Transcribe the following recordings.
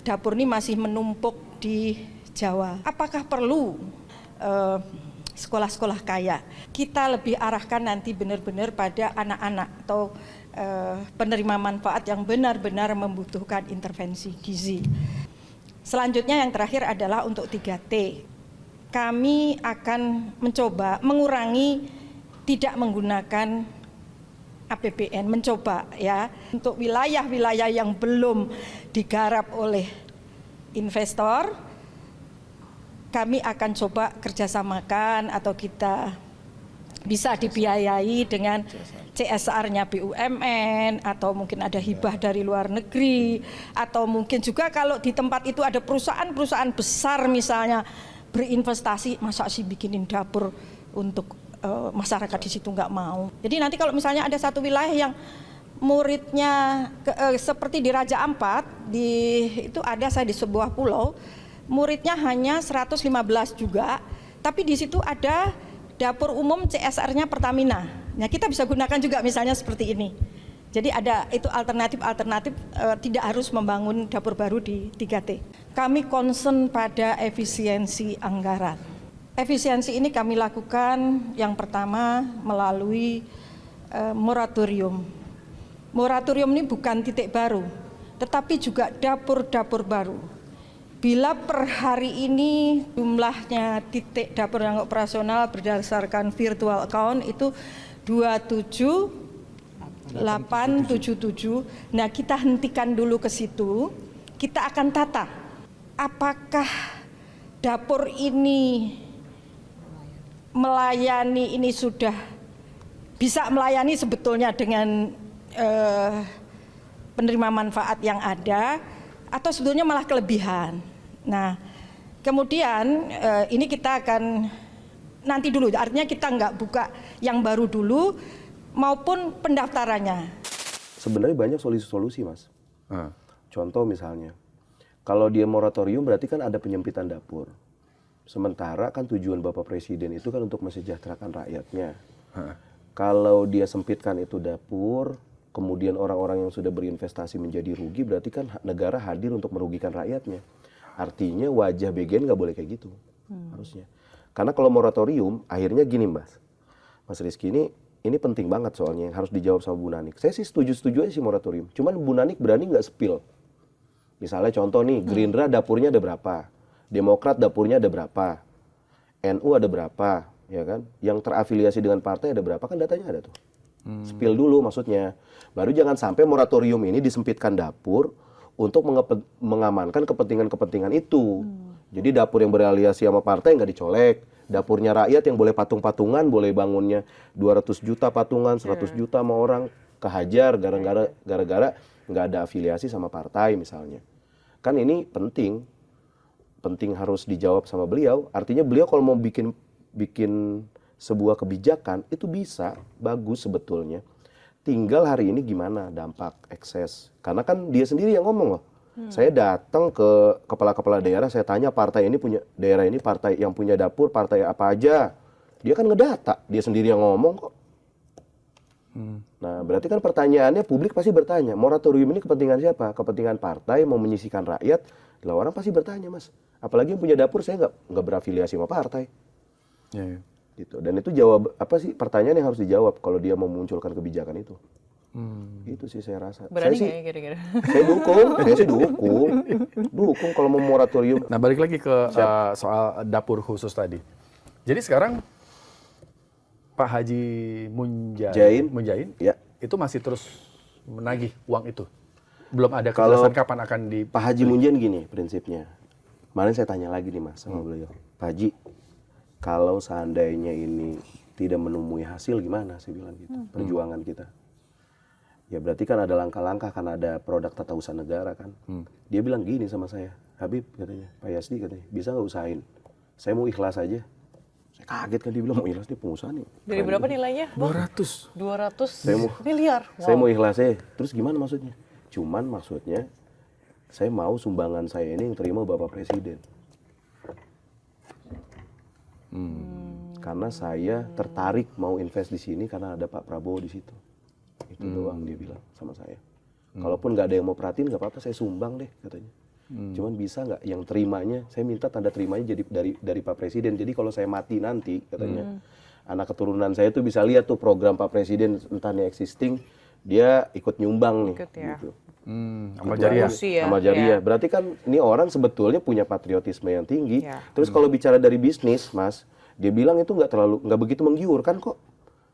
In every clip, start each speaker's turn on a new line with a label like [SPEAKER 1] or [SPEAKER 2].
[SPEAKER 1] dapur ini masih menumpuk di Jawa. Apakah perlu sekolah-sekolah kaya? Kita lebih arahkan nanti benar-benar pada anak-anak atau penerima manfaat yang benar-benar membutuhkan intervensi gizi. Selanjutnya yang terakhir adalah untuk 3T. Kami akan mencoba mengurangi tidak menggunakan APBN, mencoba ya untuk wilayah-wilayah yang belum digarap oleh investor, kami akan coba kerjasamakan atau kita bisa dibiayai dengan CSR-nya BUMN atau mungkin ada hibah dari luar negeri atau mungkin juga kalau di tempat itu ada perusahaan-perusahaan besar misalnya berinvestasi, masa sih bikinin dapur untuk masyarakat di situ nggak mau. Jadi nanti kalau misalnya ada satu wilayah yang muridnya seperti di Raja Ampat, itu ada saya di sebuah pulau, muridnya hanya 115 juga, tapi di situ ada dapur umum CSR-nya Pertamina. Nah, kita bisa gunakan juga misalnya seperti ini. Jadi ada itu alternatif tidak harus membangun dapur baru di 3T. Kami concern pada efisiensi anggaran. Efisiensi ini kami lakukan yang pertama melalui moratorium. Moratorium ini bukan titik baru, tetapi juga dapur-dapur baru. Bila per hari ini jumlahnya titik dapur yang operasional berdasarkan virtual account itu 27877. Nah, kita hentikan dulu ke situ. Kita akan tata apakah dapur ini melayani, ini sudah bisa melayani sebetulnya dengan penerima manfaat yang ada atau sebetulnya malah kelebihan. Nah, kemudian ini kita akan nanti dulu, artinya kita nggak buka yang baru dulu maupun pendaftarannya.
[SPEAKER 2] Sebenarnya banyak solusi-solusi, Mas. Contoh misalnya, kalau dia moratorium berarti kan ada penyempitan dapur. Sementara kan tujuan Bapak Presiden itu kan untuk mensejahterakan rakyatnya. Kalau dia sempitkan itu dapur, kemudian orang-orang yang sudah berinvestasi menjadi rugi, berarti kan negara hadir untuk merugikan rakyatnya. Artinya wajah BGN nggak boleh kayak gitu, harusnya. Karena kalau moratorium, akhirnya gini Mas Rizky, ini penting banget soalnya yang harus dijawab sama Bu Nanik. Saya sih setuju-setuju aja sih moratorium. Cuman Bu Nanik berani nggak spill? Misalnya contoh nih, Gerindra dapurnya ada berapa? Demokrat dapurnya ada berapa? NU ada berapa? Ya kan? Yang terafiliasi dengan partai ada berapa? Kan datanya ada tuh. Spill dulu maksudnya. Baru jangan sampai moratorium ini disempitkan dapur untuk mengamankan kepentingan-kepentingan itu. Jadi dapur yang berafiliasi sama partai nggak dicolek. Dapurnya rakyat yang boleh patung-patungan, boleh bangunnya 200 juta patungan, 100 juta sama orang, kehajar gara-gara nggak ada afiliasi sama partai misalnya. Kan ini penting harus dijawab sama beliau. Artinya beliau kalau mau bikin sebuah kebijakan itu bisa, bagus sebetulnya. Tinggal hari ini gimana dampak ekses. Karena kan dia sendiri yang ngomong loh. Saya datang ke kepala-kepala daerah, saya tanya partai ini punya, daerah ini partai yang punya dapur, partai apa aja. Dia kan ngedata, dia sendiri yang ngomong kok. Nah, berarti kan pertanyaannya publik pasti bertanya, moratorium ini kepentingan siapa? Kepentingan partai mau menyisihkan rakyat? Lah orang pasti bertanya, Mas. Apalagi yang punya dapur, saya nggak berafiliasi sama partai. Gitu. Dan itu pertanyaan yang harus dijawab kalau dia mau memunculkan kebijakan itu. Itu sih saya rasa.
[SPEAKER 3] Berani nggak ya kira-kira?
[SPEAKER 2] Saya dukung kalau mau moratorium.
[SPEAKER 4] Nah, balik lagi ke soal dapur khusus tadi. Jadi sekarang Pak Haji Munjain
[SPEAKER 2] ya,
[SPEAKER 4] itu masih terus menagih uang itu. Belum ada kejelasan kapan akan di
[SPEAKER 2] Pak Haji Munjain gini prinsipnya. Kemarin saya tanya lagi nih Mas sama beliau. Pak Haji, kalau seandainya ini tidak menemui hasil gimana? Saya bilang gitu. Perjuangan kita. Ya berarti kan ada langkah-langkah, kan ada produk tata usaha negara kan. Dia bilang gini sama saya, Habib katanya, Pak Yasdi katanya, bisa nggak usahain? Saya mau ikhlas aja. Saya kaget kan, dia bilang mau ikhlas, dia pengusaha nih.
[SPEAKER 3] Dari berapa nilainya?
[SPEAKER 4] 200
[SPEAKER 3] miliar. Wow.
[SPEAKER 2] Saya mau ikhlas aja. Terus gimana maksudnya? Cuman maksudnya, saya mau sumbangan saya ini yang terima Bapak Presiden. Karena saya tertarik mau invest di sini karena ada Pak Prabowo di situ. Itu doang dia bilang sama saya. Kalaupun nggak ada yang mau perhatiin, nggak apa-apa, saya sumbang deh katanya. Cuman bisa nggak yang terimanya, saya minta tanda terimanya jadi dari Pak Presiden. Jadi kalau saya mati nanti katanya, anak keturunan saya tuh bisa lihat tuh program Pak Presiden entah ini existing, dia ikut nyumbang nih.
[SPEAKER 3] Ikut ya.
[SPEAKER 2] Gitu.
[SPEAKER 4] Amal jariah.
[SPEAKER 3] Rusia,
[SPEAKER 2] Amal jariah.
[SPEAKER 3] ya.
[SPEAKER 2] Berarti kan ini orang sebetulnya punya patriotisme yang tinggi.
[SPEAKER 3] Ya.
[SPEAKER 2] Terus kalau bicara dari bisnis, Mas, dia bilang itu nggak begitu menggiurkan kok.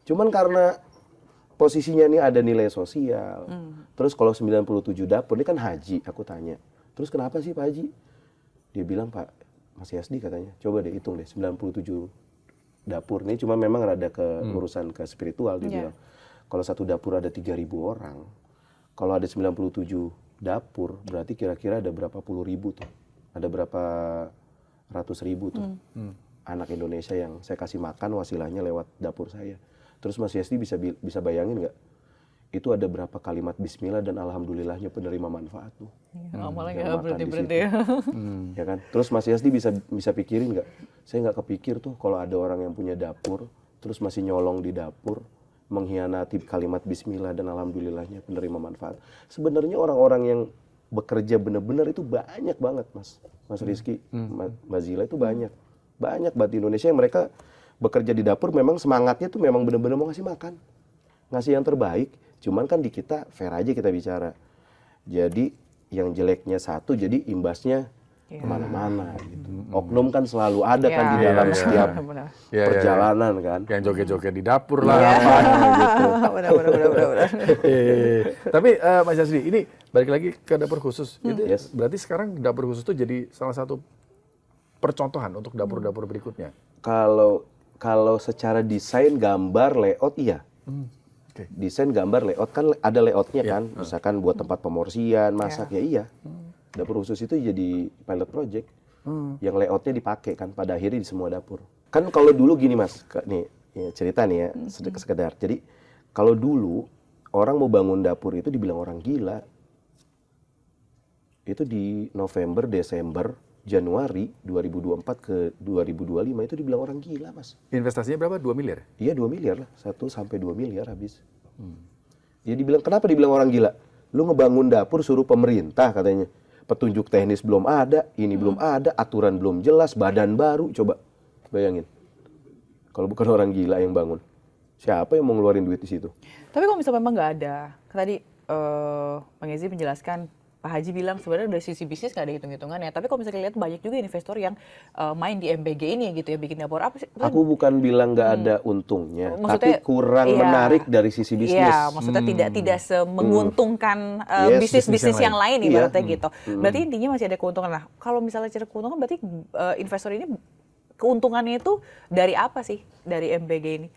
[SPEAKER 2] Cuman karena posisinya ini ada nilai sosial. Terus kalau 97 dapur, ini kan haji, aku tanya. Terus kenapa sih Pak Haji? Dia bilang, Pak, Mas Yasdi katanya, coba deh hitung deh, 97 dapur. Ini cuma memang rada ke urusan ke spiritual, dia bilang. Kalau satu dapur ada 3.000 orang, kalau ada 97 dapur, berarti kira-kira ada berapa puluh ribu tuh. Ada berapa ratus ribu tuh anak Indonesia yang saya kasih makan wasilahnya lewat dapur saya. Terus Mas Yasdi bisa bayangin nggak? Itu ada berapa kalimat bismillah dan alhamdulillahnya penerima manfaat tuh.
[SPEAKER 3] Amalnya
[SPEAKER 2] yang
[SPEAKER 3] nggak
[SPEAKER 2] makan di
[SPEAKER 3] berhenti-berhenti
[SPEAKER 2] situ.
[SPEAKER 3] ya.
[SPEAKER 2] Ya kan? Terus Mas Yasdi bisa pikirin nggak? Saya nggak kepikir tuh kalau ada orang yang punya dapur, terus masih nyolong di dapur, mengkhianati kalimat bismillah dan alhamdulillahnya penerima manfaat. Sebenarnya orang-orang yang bekerja benar-benar itu banyak banget, Mas Rizky, Mbak Zila itu banyak banget di Indonesia yang mereka bekerja di dapur memang semangatnya tuh memang benar-benar mau ngasih makan, ngasih yang terbaik. Cuman kan di kita fair aja kita bicara. Jadi yang jeleknya satu, jadi imbasnya kemana-mana gitu. Oknum kan selalu ada kan di dalam setiap perjalanan kan.
[SPEAKER 4] Yang joget-joget di dapur lah.
[SPEAKER 2] Gitu.
[SPEAKER 3] Benar.
[SPEAKER 4] Tapi Mas Yasdi, ini balik lagi ke dapur khusus. Itu berarti sekarang dapur khusus itu jadi salah satu percontohan untuk dapur-dapur berikutnya.
[SPEAKER 2] Kalau secara desain, gambar, layout iya. Desain, gambar, layout kan ada layoutnya kan. Misalkan buat tempat pemorsian, masak ya iya. Dapur khusus itu jadi pilot project. Yang layoutnya dipakai kan pada akhirnya di semua dapur. Kan kalau dulu gini Mas, nih ya, cerita nih ya, sekedar. Jadi kalau dulu orang mau bangun dapur itu dibilang orang gila. Itu di November, Desember, Januari 2024 ke 2025 itu dibilang orang gila, Mas.
[SPEAKER 4] Investasinya berapa? 2 miliar?
[SPEAKER 2] Iya 2 miliar lah, 1 sampai 2 miliar habis. Dia dibilang, kenapa dibilang orang gila? Lu ngebangun dapur suruh pemerintah katanya. Petunjuk teknis belum ada, ini belum ada, aturan belum jelas, badan baru. Coba bayangin. Kalau bukan orang gila yang bangun, siapa yang mau ngeluarin duit di situ?
[SPEAKER 3] Tapi kalau misalnya memang nggak ada, tadi Bang Yezi menjelaskan, Pak Haji bilang sebenarnya dari sisi bisnis nggak ada hitung-hitungannya. Tapi kalau misalnya lihat banyak juga investor yang main di MBG ini gitu ya, bikin dapur apa sih?
[SPEAKER 2] Aku bukan bilang nggak ada untungnya,
[SPEAKER 3] Maksudnya,
[SPEAKER 2] tapi kurang menarik dari sisi bisnis.
[SPEAKER 3] Iya, maksudnya tidak menguntungkan bisnis-bisnis yang lain ibaratnya gitu. Berarti intinya masih ada keuntungan. Nah, kalau misalnya cari keuntungan berarti investor ini keuntungannya itu dari apa sih dari MBG ini?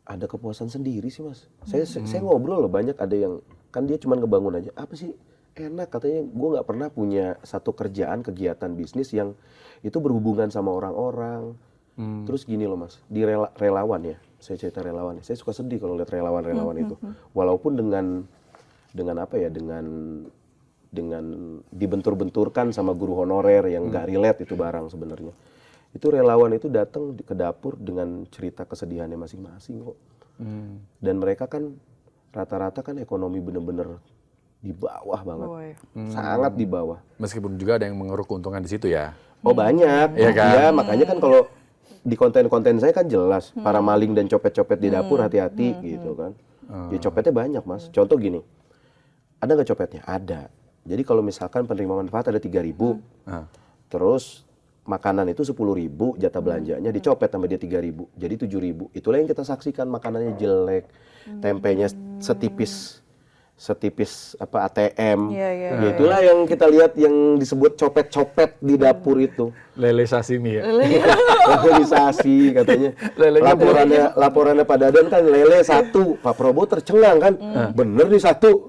[SPEAKER 2] Ada kepuasan sendiri sih Mas. Saya ngobrol loh, banyak ada yang kan dia cuma ngebangun aja. Apa sih enak katanya, gue nggak pernah punya satu kerjaan kegiatan bisnis yang itu berhubungan sama orang-orang. Terus gini loh Mas, di relawan ya, saya cerita relawan. Saya suka sedih kalau lihat relawan-relawan itu. Walaupun dengan apa ya, dengan dibentur-benturkan sama guru honorer yang nggak relate itu barang sebenarnya. Itu relawan itu datang ke dapur dengan cerita kesedihannya masing-masing kok. Dan mereka kan rata-rata kan ekonomi bener-bener di bawah banget. Sangat di bawah.
[SPEAKER 4] Meskipun juga ada yang mengeruk keuntungan di situ ya.
[SPEAKER 2] Oh banyak.
[SPEAKER 4] Iya kan?
[SPEAKER 2] Ya, makanya kan kalau di konten-konten saya kan jelas. Para maling dan copet-copet di dapur hati-hati gitu kan. Ya copetnya banyak Mas. Contoh gini. Ada nggak copetnya? Ada. Jadi kalau misalkan penerima manfaat ada 3.000. Terus makanan itu 10.000, jatah belanjanya dicopet sama dia 3.000, jadi 7.000. Itulah yang kita saksikan, makanannya jelek, tempenya setipis apa ATM. Ya, itulah yang kita lihat yang disebut copet-copet di dapur itu.
[SPEAKER 4] Lele sashimi ya.
[SPEAKER 2] Levelisasi katanya. Laporannya Pak Dadan kan lele 1, Pak Prabowo tercengang kan. Bener nih satu,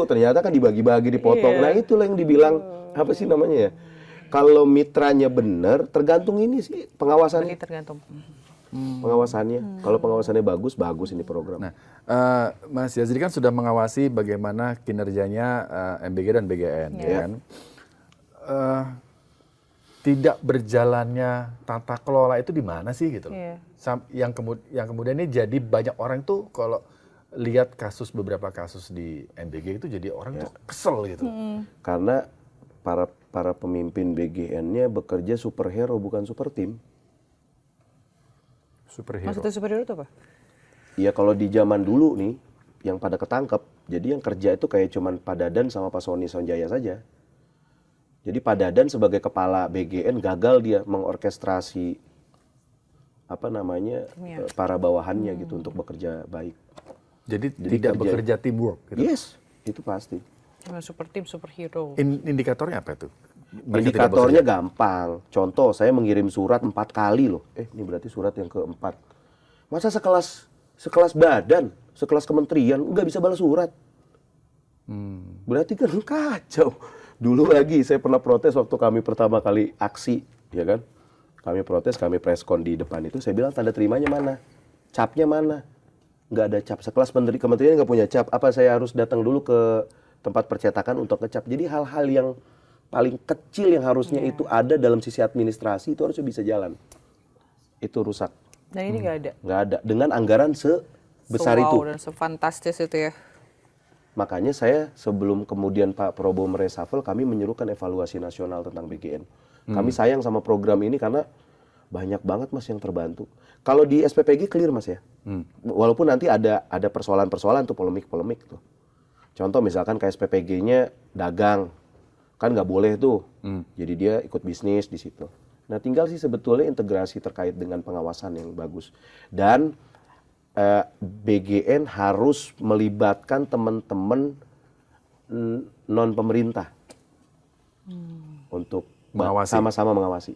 [SPEAKER 2] ternyata kan dibagi-bagi dipotong. Nah itulah yang dibilang apa sih namanya ya? Kalau mitranya benar, tergantung ini sih pengawasannya.
[SPEAKER 3] Tergantung.
[SPEAKER 2] Pengawasannya. Kalau pengawasannya bagus ini program.
[SPEAKER 4] Nah, Mas Yazdi kan sudah mengawasi bagaimana kinerjanya MBG dan BGN, ya kan? Tidak berjalannya tata kelola itu di mana sih gitu? Yang kemudian ini jadi banyak orang tuh kalau lihat beberapa kasus di MBG itu jadi orang tuh kesel gitu.
[SPEAKER 2] Karena para pemimpin BGN-nya bekerja superhero bukan super tim.
[SPEAKER 4] Superhero.
[SPEAKER 3] Maksudnya superhero itu apa?
[SPEAKER 2] Ya kalau di zaman dulu nih, yang pada ketangkep, jadi yang kerja itu kayak cuman Pak Dadan sama Pak Sony Sonjaya saja. Jadi Pak Dadan sebagai kepala BGN gagal dia mengorkestrasi para bawahannya gitu untuk bekerja baik.
[SPEAKER 4] Jadi tidak bekerja teamwork gitu.
[SPEAKER 2] Yes, itu pasti.
[SPEAKER 3] Super tim, superhero.
[SPEAKER 4] Indikatornya apa itu?
[SPEAKER 2] Indikatornya gampang. Contoh, saya mengirim surat 4 kali loh. Ini berarti surat yang keempat. Masa sekelas badan, sekelas kementerian nggak bisa balas surat? Berarti kan kacau. Dulu lagi saya pernah protes waktu kami pertama kali aksi, ya kan? Kami protes, kami preskon di depan itu. Saya bilang tanda terimanya mana? Capnya mana? Nggak ada cap. Sekelas kementerian nggak punya cap. Apa saya harus datang dulu ke tempat percetakan untuk ngecap? Jadi hal-hal yang paling kecil yang harusnya itu ada dalam sisi administrasi itu harusnya bisa jalan. Itu rusak.
[SPEAKER 3] Dan ini nggak ada?
[SPEAKER 2] Nggak ada. Dengan anggaran sebesar itu.
[SPEAKER 3] Dan sefantastis itu ya.
[SPEAKER 2] Makanya saya sebelum kemudian Pak Prabowo mereshuffle, kami menyuruhkan evaluasi nasional tentang BGN. Kami sayang sama program ini karena banyak banget Mas yang terbantu. Kalau di SPPG clear Mas ya. Walaupun nanti ada persoalan-persoalan tuh, polemik-polemik tuh. Contoh misalkan kayak SPPG-nya dagang. Kan nggak boleh tuh. Jadi dia ikut bisnis di situ. Nah tinggal sih sebetulnya integrasi terkait dengan pengawasan yang bagus. Dan BGN harus melibatkan teman-teman non pemerintah untuk sama-sama mengawasi.